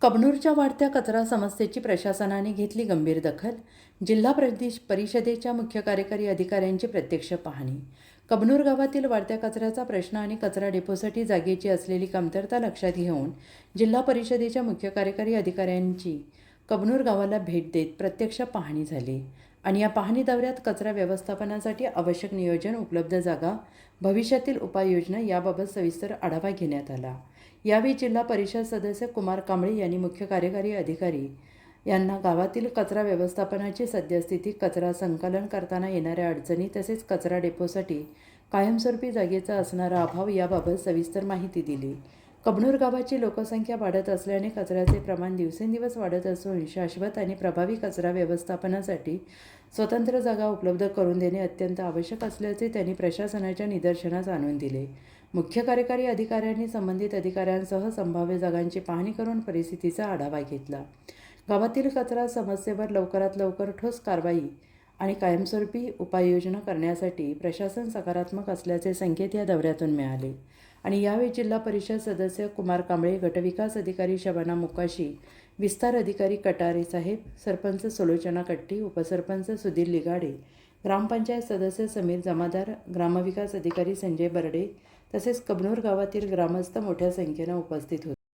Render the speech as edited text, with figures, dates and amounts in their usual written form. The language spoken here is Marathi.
कबनूरच्या वाढत्या कचरा समस्येची प्रशासनाने घेतली गंभीर दखल. जिल्हा परिषदेच्या मुख्य कार्यकारी अधिकाऱ्यांची प्रत्यक्ष पाहणी. कबनूर गावातील वाढत्या कचऱ्याचा प्रश्न आणि कचरा डेपोसाठी जागेची असलेली कमतरता लक्षात घेऊन जिल्हा परिषदेच्या मुख्य कार्यकारी अधिकाऱ्यांची कबनूर गावाला भेट देत प्रत्यक्ष पाहणी झाली आणि या पाहणी दौऱ्यात कचरा व्यवस्थापनासाठी आवश्यक नियोजन, उपलब्ध जागा, भविष्यातील उपाययोजना याबाबत सविस्तर आढावा घेण्यात आला. यावेळी जिल्हा परिषद सदस्य कुमार कांबळे यांनी मुख्य कार्यकारी अधिकारी यांना गावातील कचरा व्यवस्थापनाची सद्यस्थिती, कचरा संकलन करताना येणाऱ्या अडचणी तसेच कचरा डेपोसाठी कायमस्वरूपी जागेचा असणारा अभाव याबाबत सविस्तर माहिती दिली. कबनूर गावाची लोकसंख्या वाढत असल्याने कचऱ्याचे प्रमाण दिवसेंदिवस वाढत असून शाश्वत आणि प्रभावी कचरा व्यवस्थापनासाठी स्वतंत्र जागा उपलब्ध करून देणे अत्यंत आवश्यक असल्याचे त्यांनी प्रशासनाच्या निदर्शनास आणून दिले. मुख्य कार्यकारी अधिकाऱ्यांनी संबंधित अधिकाऱ्यांसह संभाव्य जागांची पाहणी करून परिस्थितीचा आढावा घेतला. गावातील कचरा समस्येवर लवकरात लवकर ठोस कारवाई आणि कायमस्वरूपी उपाययोजना करण्यासाठी प्रशासन सकारात्मक असल्याचे संकेत या दौऱ्यातून मिळाले आणि यावेळी जिल्हा परिषद सदस्य कुमार कांबळे, गटविकास अधिकारी शबाना मुकाशी, विस्तार अधिकारी कटारे साहेब, सरपंच सुलोचना कट्टी, उपसरपंच सुधीर लिगाडे, ग्रामपंचायत सदस्य समीर जमादार, ग्रामविकास अधिकारी संजय बर्डे तसेच कबनूर गावातील ग्रामस्थ मोठ्या संख्येने उपस्थित होते.